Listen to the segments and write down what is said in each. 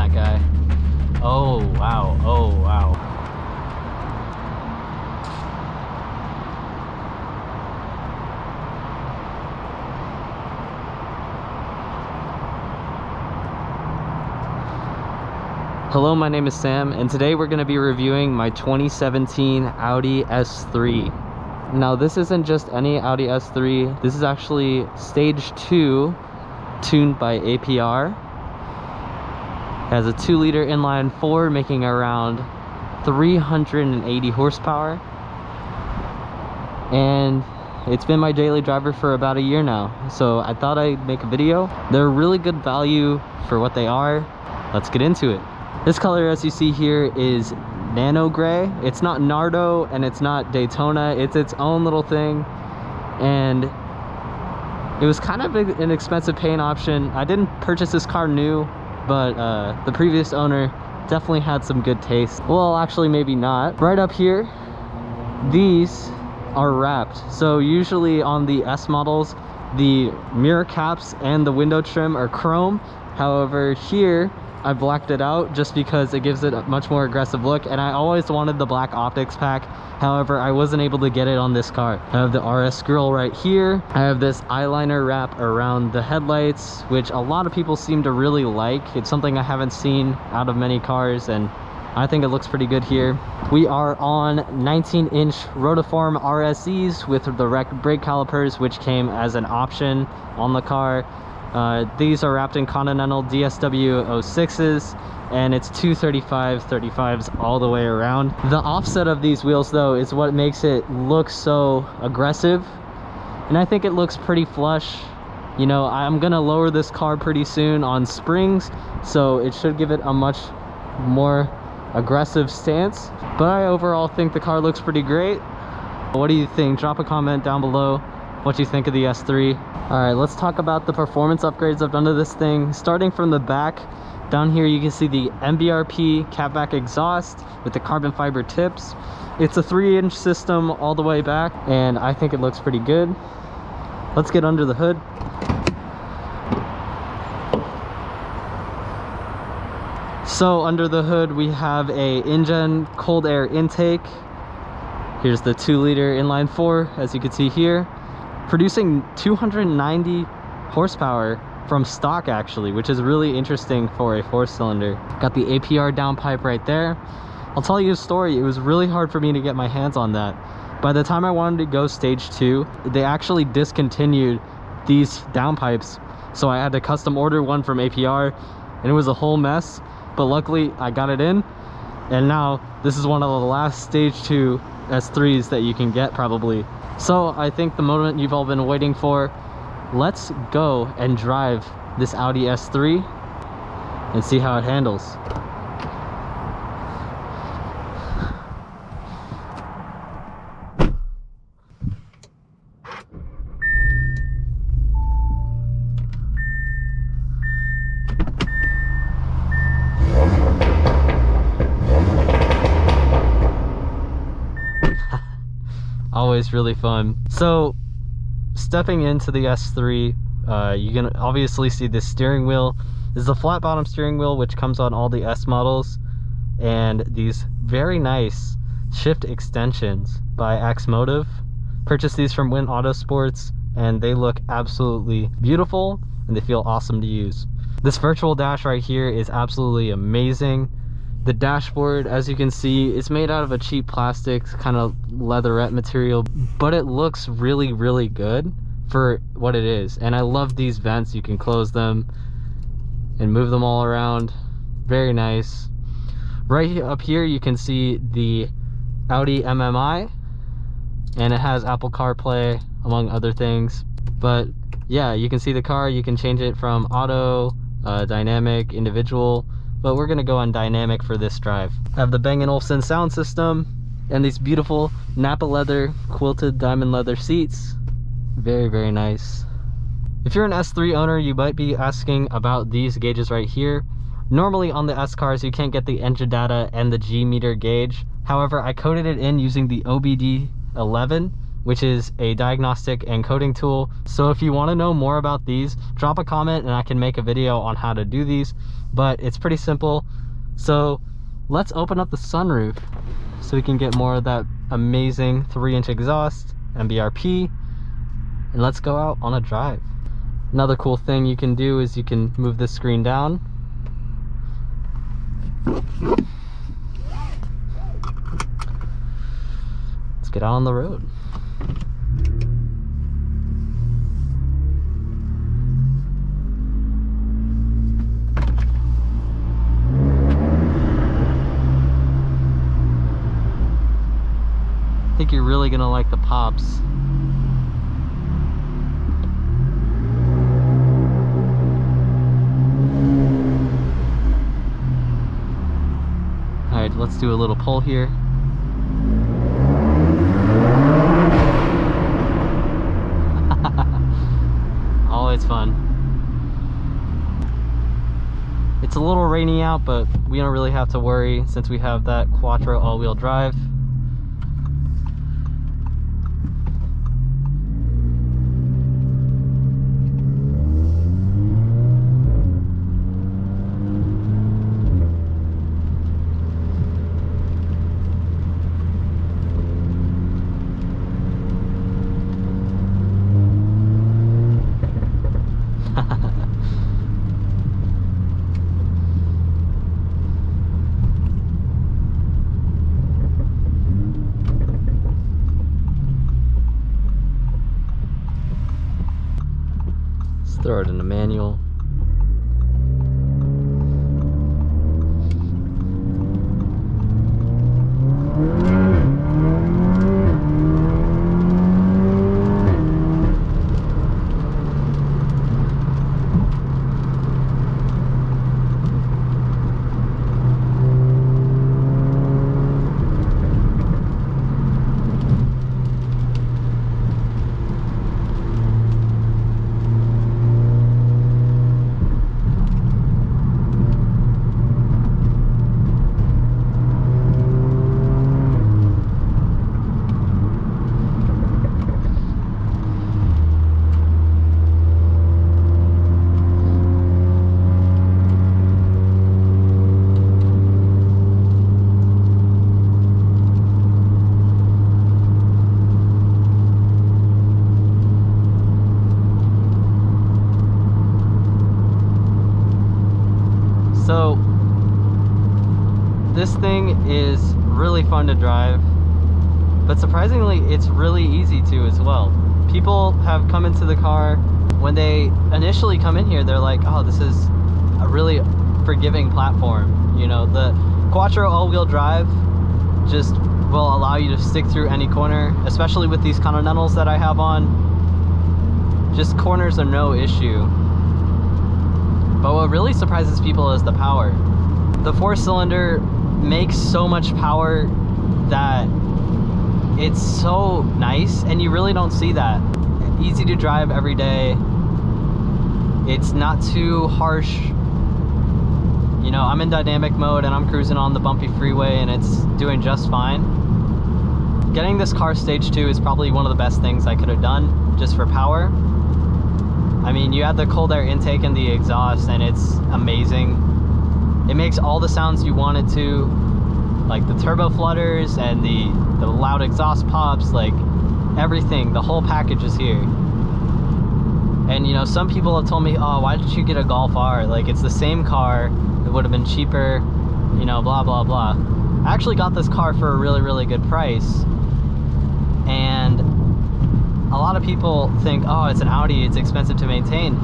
that guy. Oh wow, oh wow. Hello, my name is Sam, and today we're going to be reviewing my 2017 Audi S3. Now, this isn't just any Audi S3, this is actually Stage 2 tuned by APR. It has a 2-liter inline 4 making around 380 horsepower. And it's been my daily driver for about a year now, so I thought I'd make a video. They're really good value for what they are. Let's get into it. This color, as you see here, is Nano Gray. It's not Nardo and it's not Daytona. It's its own little thing. And it was kind of an expensive paint option. I didn't purchase this car new, but the previous owner definitely had some good taste. Well, actually, maybe not. Right up here, these are wrapped. So usually on the S models, the mirror caps and the window trim are chrome. However, here, I blacked it out just because it gives it a much more aggressive look, and I always wanted the black optics pack. However, I wasn't able to get it on this car. I have the RS grill right here. I have this eyeliner wrap around the headlights, which a lot of people seem to really like. It's something I haven't seen out of many cars, and I think it looks pretty good here. We are on 19-inch rotiform RSEs with the rec brake calipers, which came as an option on the car. These are wrapped in Continental DSW 06s, and it's 235/35s all the way around. The offset of these wheels, though, is what makes it look so aggressive, and I think it looks pretty flush. You know, I'm gonna lower this car pretty soon on springs, so it should give it a much more aggressive stance. But I overall think the car looks pretty great. What do you think? Drop a comment down below what you think of the S3. All right, let's talk about the performance upgrades I've done to this thing. Starting from the back, down here you can see the MBRP catback exhaust with the carbon fiber tips. It's a 3-inch system all the way back, and I think it looks pretty good. Let's get under the hood. So under the hood we have a InGen cold air intake. Here's the 2-liter inline 4, as you can see here, producing 290 horsepower from stock actually, which is really interesting for a 4-cylinder. Got the APR downpipe right there. I'll tell you a story. It was really hard for me to get my hands on that. By the time I wanted to go Stage 2, they actually discontinued these downpipes, so I had to custom order one from APR, and it was a whole mess, but luckily I got it in, and now this is one of the last Stage 2 S3s that you can get probably. So I think the moment you've all been waiting for, let's go and drive this Audi S3 and see how it handles. Always really fun. So stepping into the S3, you can obviously see this steering wheel. This is a flat bottom steering wheel, which comes on all the S models, and these very nice shift extensions by Axmotive. Purchased these from Win Autosports, and they look absolutely beautiful and they feel awesome to use. This virtual dash right here is absolutely amazing. The dashboard, as you can see, is made out of a cheap plastic kind of leatherette material, but it looks really, really good for what it is. And I love these vents. You can close them and move them all around. Very nice. Right up here you can see the Audi MMI, and it has Apple CarPlay among other things. But yeah, you can see the car. You can change it from auto, dynamic, individual, but we're gonna go on dynamic for this drive. I have the Bang & Olufsen sound system and these beautiful Napa leather quilted diamond leather seats. Very, very nice. If you're an S3 owner, you might be asking about these gauges right here. Normally on the S cars you can't get the engine data and the G meter gauge. However, I coded it in using the OBD11, which is a diagnostic and coding tool. So if you want to know more about these, drop a comment and I can make a video on how to do these, but it's pretty simple. So let's open up the sunroof so we can get more of that amazing 3-inch exhaust, MBRP, and let's go out on a drive. Another cool thing you can do is you can move this screen down. Let's get out on the road. I think you're really gonna like the pops. Alright, let's do a little pull here. Oh, it's fun. It's a little rainy out, but we don't really have to worry since we have that Quattro all-wheel drive. Throw it in the manual. So this thing is really fun to drive, but surprisingly it's really easy to as well. People have come into the car, when they initially come in here, they're like, oh, this is a really forgiving platform. You know, the Quattro all-wheel drive just will allow you to stick through any corner, especially with these Continentals that I have on. Just corners are no issue. But what really surprises people is the power. The 4-cylinder makes so much power that it's so nice, and you really don't see that. Easy to drive every day. It's not too harsh. You know, I'm in dynamic mode and I'm cruising on the bumpy freeway and it's doing just fine. Getting this car stage 2 is probably one of the best things I could have done just for power. I mean, you add the cold air intake and the exhaust and it's amazing. It makes all the sounds you want it to, like the turbo flutters and the loud exhaust pops, like everything, the whole package is here. And you know, some people have told me, oh, why did you get a Golf R? Like, it's the same car, it would have been cheaper, you know, blah, blah, blah. I actually got this car for a really, really good price. And a lot of people think, oh, it's an Audi, it's expensive to maintain.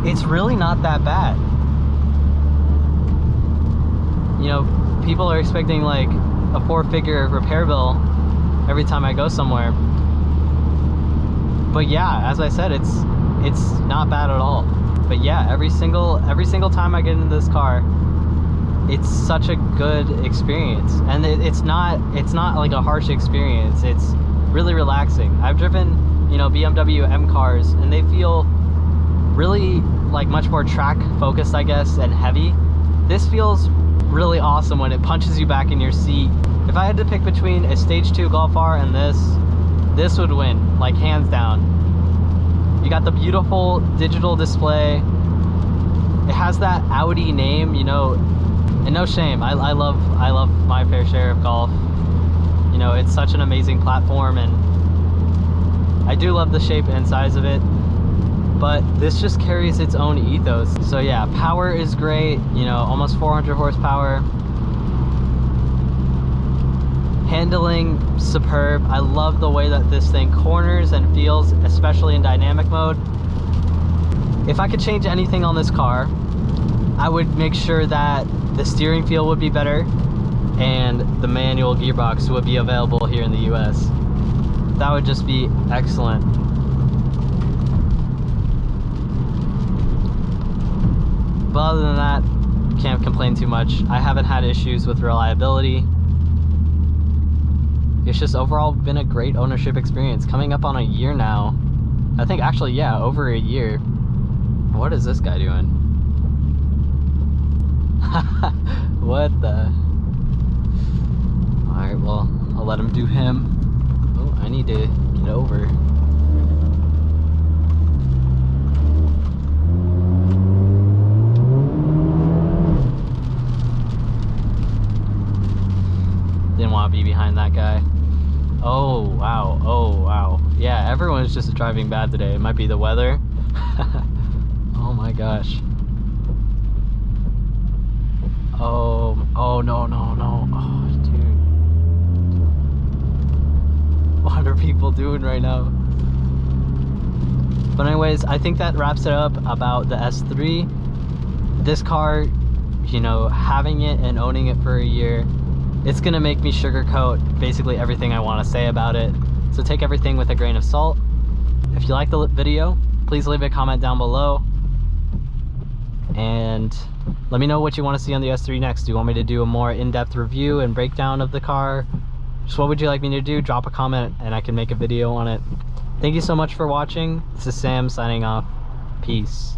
It's really not that bad. You know, people are expecting like a 4-figure repair bill every time I go somewhere. But yeah, as I said, it's not bad at all. But yeah, every single time I get into this car, it's such a good experience. And it's not like a harsh experience. It's really relaxing. I've driven, you know, BMW M cars and they feel really like much more track focused, I guess, and heavy. This feels really awesome when it punches you back in your seat. If I had to pick between a stage 2 Golf R and this, this would win, like hands down. You got the beautiful digital display. It has that Audi name, you know, and no shame. I love my fair share of Golf. You know, it's such an amazing platform, and I do love the shape and size of it. But this just carries its own ethos. So yeah, power is great, you know, almost 400 horsepower. Handling, superb. I love the way that this thing corners and feels, especially in dynamic mode. If I could change anything on this car, I would make sure that the steering feel would be better and the manual gearbox would be available here in the US. That would just be excellent. But other than that, can't complain too much. I haven't had issues with reliability. It's just overall been a great ownership experience. Coming up on a year now. I think actually, yeah, over a year. What is this guy doing? What the? Alright, well, I'll let him do him. Oh, I need to get over. Didn't want to be behind that guy. Oh wow, oh wow. Yeah, everyone's just driving bad today. It might be the weather. Oh my gosh. Oh no. Oh dude. What are people doing right now? But anyways, I think that wraps it up about the S3. This car, you know, having it and owning it for a year, it's gonna make me sugarcoat basically everything I want to say about it. So take everything with a grain of salt. If you like the video, please leave a comment down below. And let me know what you want to see on the S3 next. Do you want me to do a more in-depth review and breakdown of the car? Just what would you like me to do? Drop a comment and I can make a video on it. Thank you so much for watching. This is Sam signing off. Peace.